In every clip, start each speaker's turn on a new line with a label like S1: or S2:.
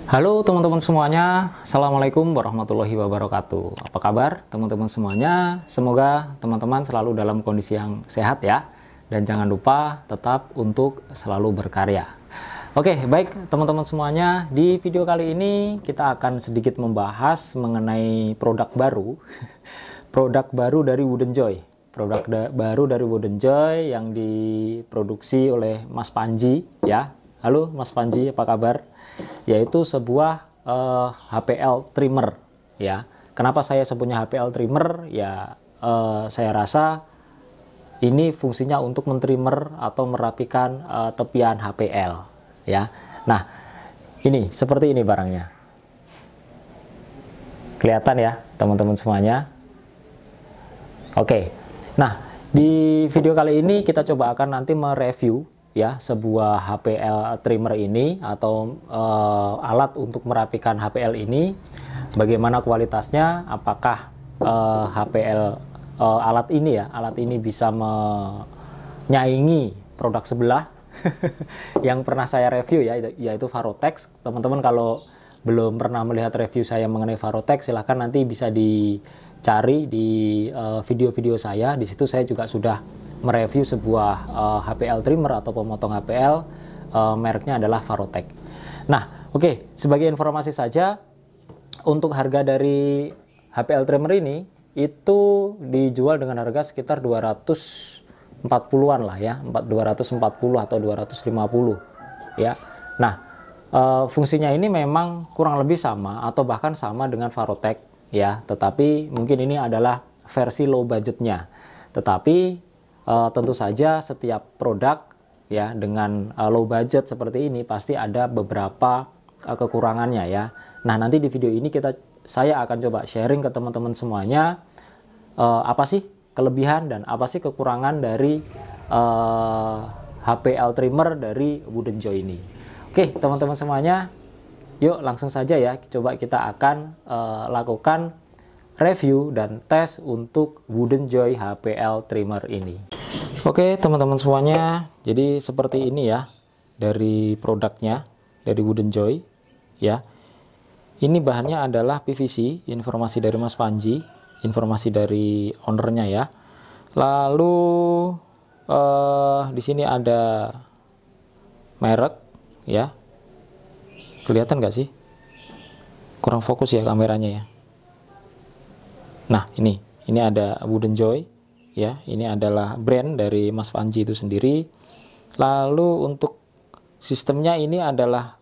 S1: Halo teman-teman semuanya, Assalamualaikum warahmatullahi wabarakatuh. Apa kabar teman-teman semuanya? Semoga teman-teman selalu dalam kondisi yang sehat ya. Dan jangan lupa tetap untuk selalu berkarya. Oke, baik teman-teman semuanya, di video kali ini kita akan sedikit membahas mengenai produk baru. Produk baru dari Wooden Joy. Baru dari Wooden Joy yang diproduksi oleh Mas Panji ya. Halo Mas Panji, apa kabar? Yaitu sebuah HPL trimmer ya. Kenapa saya sebutnya HPL trimmer? Ya saya rasa ini fungsinya untuk mentrimmer atau merapikan tepian HPL ya. Nah, ini seperti ini barangnya. Kelihatan ya, teman-teman semuanya? Oke. Nah, di video kali ini kita coba akan nanti mereview ya sebuah HPL trimmer ini atau alat untuk merapikan HPL ini, bagaimana kualitasnya, apakah alat ini bisa menyaingi produk sebelah yang pernah saya review ya, yaitu Varotex. Teman-teman kalau belum pernah melihat review saya mengenai Varotex, silahkan nanti bisa dicari di video-video saya. Di situ saya juga sudah mereview sebuah HPL trimmer atau pemotong HPL, mereknya adalah Varotex. Nah, oke, sebagai informasi saja, untuk harga dari HPL trimmer ini itu dijual dengan harga sekitar 240-an lah ya, 240 atau 250 ya. Nah, fungsinya ini memang kurang lebih sama atau bahkan sama dengan Varotex ya, tetapi mungkin ini adalah versi low budgetnya. Tetapi tentu saja setiap produk ya dengan low budget seperti ini pasti ada beberapa kekurangannya ya. Nah, nanti di video ini saya akan coba sharing ke teman-teman semuanya apa sih kelebihan dan apa sih kekurangan dari HPL trimmer dari Wooden Joy ini. Oke, teman-teman semuanya, yuk langsung saja ya, coba kita akan lakukan review dan tes untuk Wooden Joy HPL trimmer ini. Oke teman-teman semuanya, jadi seperti ini ya dari produknya dari Wooden Joy ya. Ini bahannya adalah PVC, informasi dari Mas Panji, informasi dari ownernya ya. Lalu di sini ada merek ya, kelihatan nggak sih? Kurang fokus ya kameranya ya. Nah, ini ada Wooden Joy ya, ini adalah brand dari Mas Panji itu sendiri. Lalu untuk sistemnya ini adalah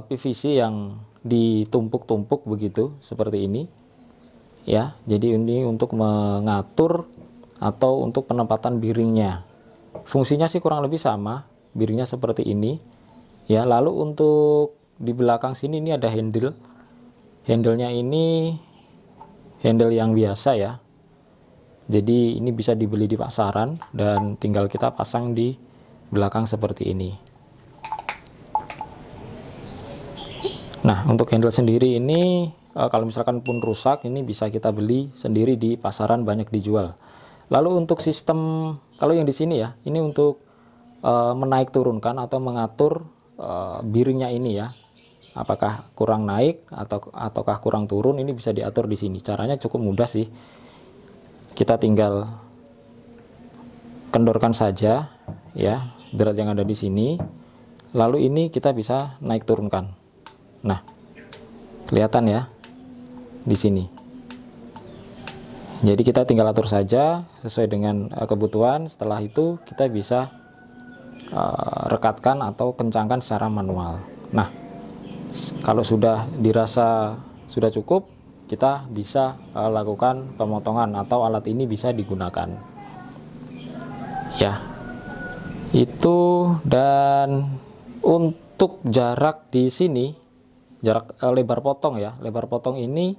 S1: PVC yang ditumpuk-tumpuk begitu seperti ini ya. Jadi ini untuk mengatur atau untuk penempatan biringnya. Fungsinya sih kurang lebih sama, biringnya seperti ini ya. Lalu untuk di belakang sini ini ada handle. Handle-nya ini handle yang biasa ya. Jadi ini bisa dibeli di pasaran dan tinggal kita pasang di belakang seperti ini. Nah, untuk handle sendiri ini kalau misalkan pun rusak, ini bisa kita beli sendiri di pasaran, banyak dijual. Lalu untuk sistem, kalau yang di sini ya, ini untuk menaik turunkan atau mengatur biringnya ini ya. Apakah kurang naik ataukah kurang turun, ini bisa diatur di sini. Caranya cukup mudah sih. Kita tinggal kendorkan saja ya drat yang ada di sini. Lalu ini kita bisa naik turunkan. Nah, kelihatan ya di sini. Jadi kita tinggal atur saja sesuai dengan kebutuhan. Setelah itu kita bisa rekatkan atau kencangkan secara manual. Nah, kalau sudah dirasa sudah cukup, kita bisa lakukan pemotongan atau alat ini bisa digunakan ya. Itu, dan untuk jarak di sini, jarak lebar potong ya, lebar potong ini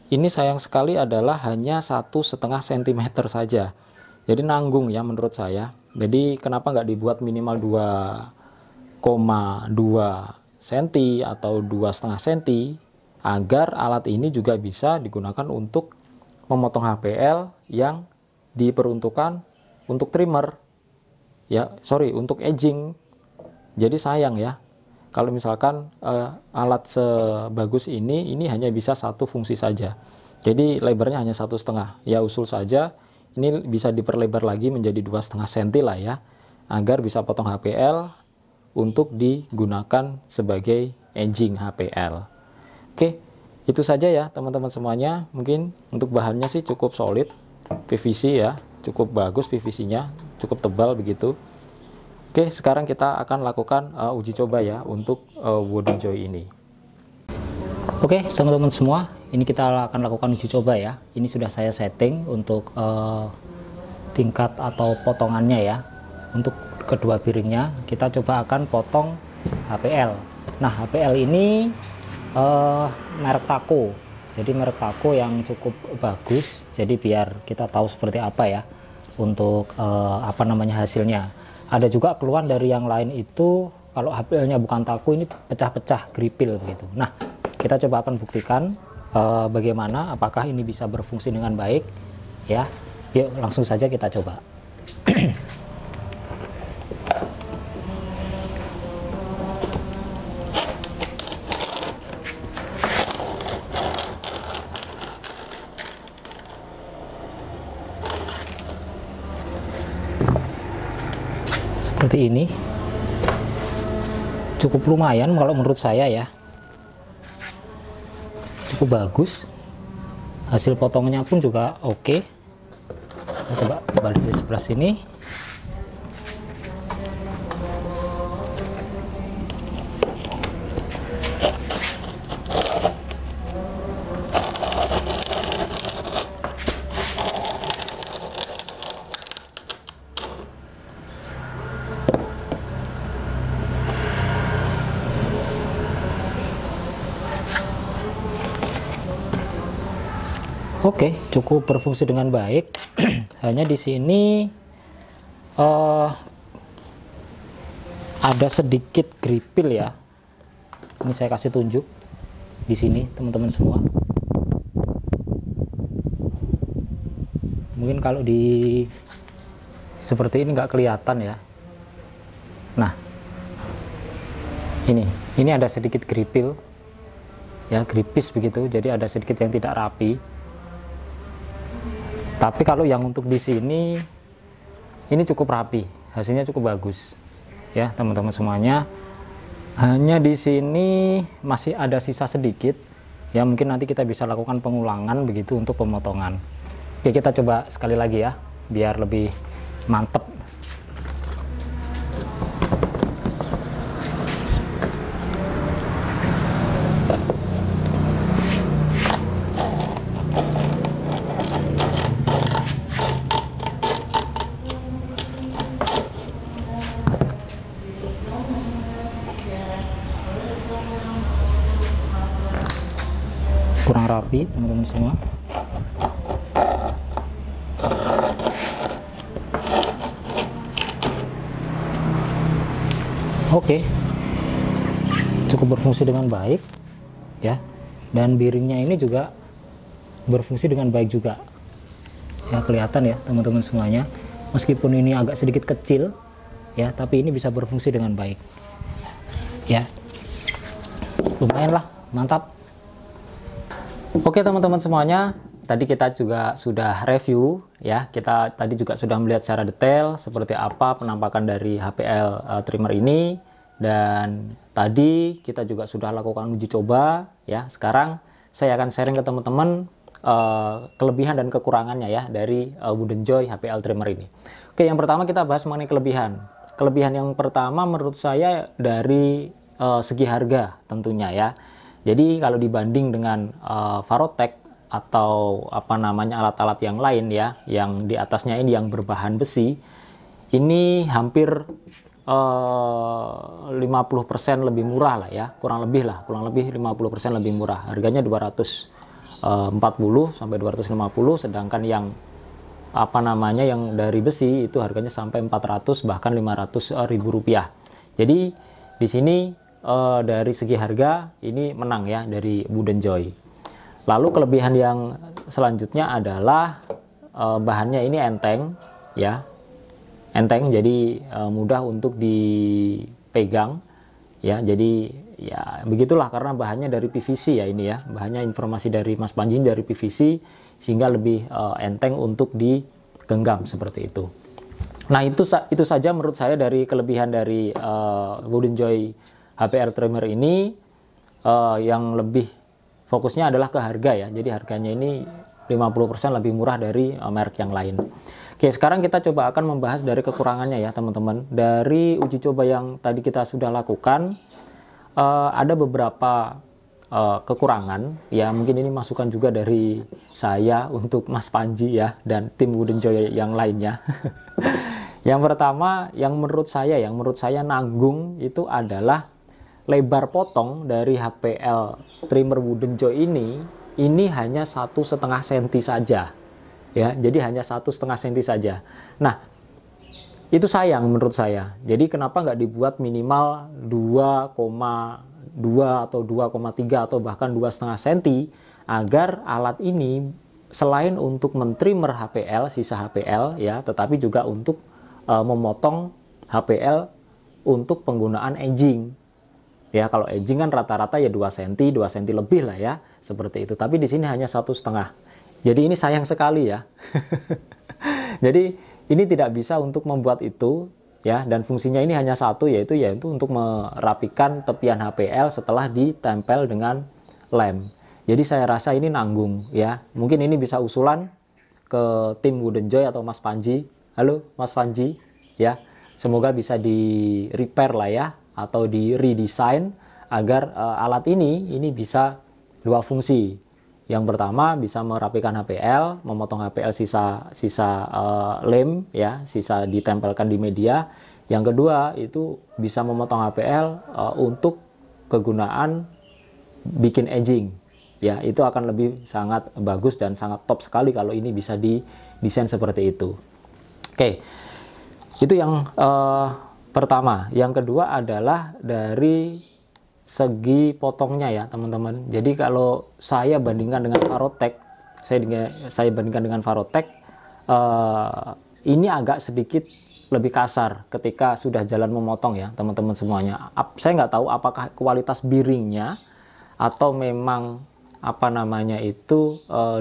S1: sayang sekali adalah hanya 1,5 cm saja. Jadi nanggung ya menurut saya. Jadi kenapa nggak dibuat minimal 2,2 cm atau 2,5 cm, agar alat ini juga bisa digunakan untuk memotong HPL yang diperuntukkan untuk trimmer ya, untuk edging. Jadi sayang ya kalau misalkan alat sebagus ini hanya bisa satu fungsi saja. Jadi lebarnya hanya 1,5. Ya usul saja ini bisa diperlebar lagi menjadi 2,5 cm lah ya, agar bisa potong HPL untuk digunakan sebagai edging HPL. Oke, itu saja ya teman-teman semuanya. Mungkin untuk bahannya sih cukup solid, PVC ya, cukup bagus PVC-nya, cukup tebal begitu. Oke, sekarang kita akan lakukan uji coba ya untuk wooden joy ini. Oke teman-teman semua, ini kita akan lakukan uji coba ya. Ini sudah saya setting untuk tingkat atau potongannya ya. Untuk kedua piringnya kita coba akan potong HPL. Nah, HPL ini merek Taco. Jadi merek Taco yang cukup bagus. Jadi biar kita tahu seperti apa ya untuk hasilnya. Ada juga keluhan dari yang lain itu kalau HPL-nya bukan Taco ini pecah-pecah, gripil begitu. Nah, kita coba akan buktikan bagaimana apakah ini bisa berfungsi dengan baik ya. Yuk langsung saja kita coba. Seperti ini, cukup lumayan kalau menurut saya ya, cukup bagus. Hasil potongnya pun juga oke. Coba balik di sebelah sini. Oke, cukup berfungsi dengan baik. Hanya di sini ada sedikit gripil ya. Ini saya kasih tunjuk di sini, teman-teman semua. Mungkin kalau di seperti ini nggak kelihatan ya. Nah, ini ada sedikit gripil ya, gripis begitu. Jadi ada sedikit yang tidak rapi. Tapi kalau yang untuk di sini ini cukup rapi, hasilnya cukup bagus ya teman-teman semuanya. Hanya di sini masih ada sisa sedikit ya, mungkin nanti kita bisa lakukan pengulangan begitu untuk pemotongan. Oke, kita coba sekali lagi ya biar lebih mantep. Kurang rapi teman-teman semua. Oke, cukup berfungsi dengan baik ya, dan biringnya ini juga berfungsi dengan baik juga ya, kelihatan ya teman-teman semuanya. Meskipun ini agak sedikit kecil ya, tapi ini bisa berfungsi dengan baik ya, lumayan lah, mantap. Oke teman-teman semuanya, tadi kita juga sudah review ya, kita tadi juga sudah melihat secara detail seperti apa penampakan dari HPL trimmer ini, dan tadi kita juga sudah lakukan uji coba ya. Sekarang saya akan sharing ke teman-teman kelebihan dan kekurangannya ya dari Wooden Joy HPL trimmer ini. Oke, yang pertama kita bahas mengenai kelebihan. Kelebihan yang pertama menurut saya dari segi harga tentunya ya. Jadi kalau dibanding dengan Varrotek atau alat-alat yang lain ya, yang di atasnya ini yang berbahan besi, ini hampir 50% lebih murah lah ya, kurang lebih 50% lebih murah. Harganya 240 sampai 250, sedangkan yang yang dari besi itu harganya sampai 400 bahkan 500 ribu rupiah. Jadi di sini dari segi harga ini menang ya dari Wooden Joy. Lalu kelebihan yang selanjutnya adalah bahannya ini enteng ya, enteng, jadi mudah untuk dipegang ya. Jadi ya begitulah, karena bahannya dari PVC ya ini ya, bahannya informasi dari Mas Panji dari PVC, sehingga lebih enteng untuk digenggam seperti itu. Nah itu saja menurut saya dari kelebihan dari Wooden Joy HPL trimmer ini. Yang lebih fokusnya adalah ke harga ya, jadi harganya ini 50% lebih murah dari merek yang lain. Oke, sekarang kita coba akan membahas dari kekurangannya ya teman-teman. Dari uji coba yang tadi kita sudah lakukan, ada beberapa kekurangan ya, mungkin ini masukan juga dari saya untuk Mas Panji ya dan tim Wooden Joy yang lainnya. Yang pertama, yang menurut saya nanggung itu adalah lebar potong dari HPL trimmer Wooden Joy ini hanya 1,5 cm saja ya, jadi hanya 1,5 cm saja. Nah itu sayang menurut saya. Jadi kenapa nggak dibuat minimal 2,2 atau 2,3 atau bahkan 2,5 cm, agar alat ini selain untuk mentrimmer HPL, sisa HPL ya, tetapi juga untuk memotong HPL untuk penggunaan edging. Ya, kalau edging kan rata-rata ya 2 cm lebih lah ya, seperti itu. Tapi di sini hanya 1,5. Jadi ini sayang sekali ya. Jadi ini tidak bisa untuk membuat itu ya, dan fungsinya ini hanya satu, yaitu untuk merapikan tepian HPL setelah ditempel dengan lem. Jadi saya rasa ini nanggung ya. Mungkin ini bisa usulan ke tim Wooden Joy atau Mas Panji. Halo Mas Panji ya. Semoga bisa di repair lah ya, atau di redesign agar alat ini bisa dua fungsi. Yang pertama bisa merapikan HPL, memotong HPL sisa lem ya, sisa ditempelkan di media. Yang kedua itu bisa memotong HPL untuk kegunaan bikin edging. Ya, itu akan lebih sangat bagus dan sangat top sekali kalau ini bisa didesain seperti itu. Oke. Itu yang pertama. Yang kedua adalah dari segi potongnya ya teman-teman. Jadi kalau saya bandingkan dengan Varotec, saya bandingkan dengan Varotec, ini agak sedikit lebih kasar ketika sudah jalan memotong ya teman-teman semuanya. Saya nggak tahu apakah kualitas biringnya atau memang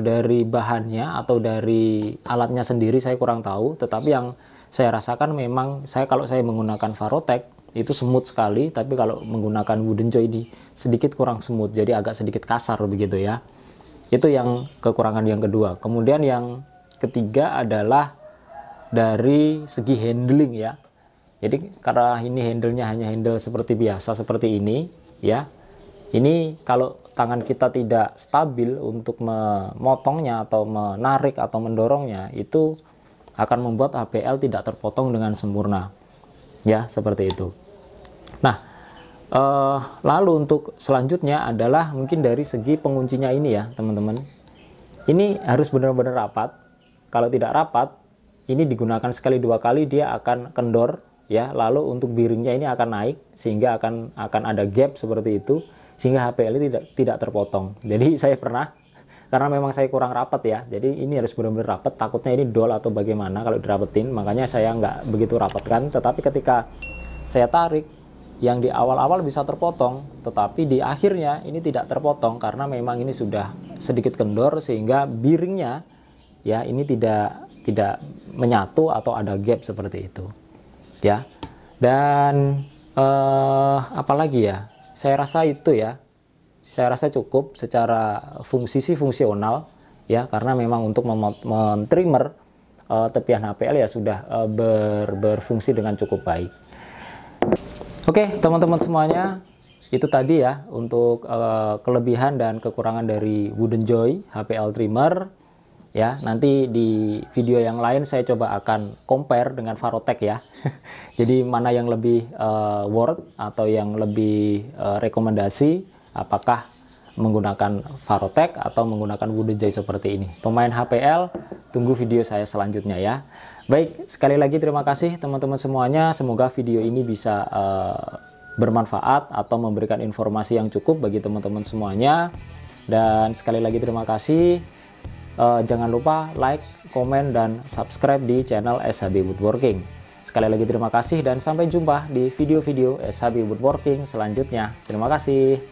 S1: dari bahannya atau dari alatnya sendiri, saya kurang tahu. Tetapi yang saya rasakan memang kalau saya menggunakan Varotec itu smooth sekali, tapi kalau menggunakan Wooden Joy ini sedikit kurang smooth, jadi agak sedikit kasar begitu ya. Itu yang kekurangan yang kedua. Kemudian yang ketiga adalah dari segi handling ya. Jadi karena ini handle-nya hanya handle seperti biasa seperti ini ya. Ini kalau tangan kita tidak stabil untuk memotongnya atau menarik atau mendorongnya, itu akan membuat HPL tidak terpotong dengan sempurna ya, seperti itu. Nah lalu untuk selanjutnya adalah mungkin dari segi penguncinya ini ya teman-teman. Ini harus benar-benar rapat. Kalau tidak rapat, ini digunakan sekali dua kali dia akan kendor ya, lalu untuk biringnya ini akan naik sehingga akan ada gap seperti itu, sehingga HPL ini tidak terpotong. Jadi saya pernah, karena memang saya kurang rapat ya, jadi ini harus benar-benar rapat, takutnya ini dol atau bagaimana kalau dirapetin, makanya saya nggak begitu rapatkan. Tetapi ketika saya tarik, yang di awal-awal bisa terpotong, tetapi di akhirnya ini tidak terpotong karena memang ini sudah sedikit kendor, sehingga biringnya ya ini tidak menyatu atau ada gap seperti itu ya. Dan apalagi ya, saya rasa itu ya, saya rasa cukup secara fungsi sih fungsional ya, karena memang untuk mentrimmer tepian HPL ya sudah berfungsi dengan cukup baik. Oke teman-teman semuanya, itu tadi ya untuk kelebihan dan kekurangan dari Wooden Joy HPL trimmer ya. Nanti di video yang lain saya coba akan compare dengan Varotec ya. Jadi mana yang lebih worth atau yang lebih rekomendasi, apakah menggunakan Varotec atau menggunakan Wooden Joy seperti ini. Pemain HPL, tunggu video saya selanjutnya ya. Baik, sekali lagi terima kasih teman-teman semuanya. Semoga video ini bisa bermanfaat atau memberikan informasi yang cukup bagi teman-teman semuanya. Dan sekali lagi terima kasih. Jangan lupa like, komen, dan subscribe di channel SHB Woodworking. Sekali lagi terima kasih dan sampai jumpa di video-video SHB Woodworking selanjutnya. Terima kasih.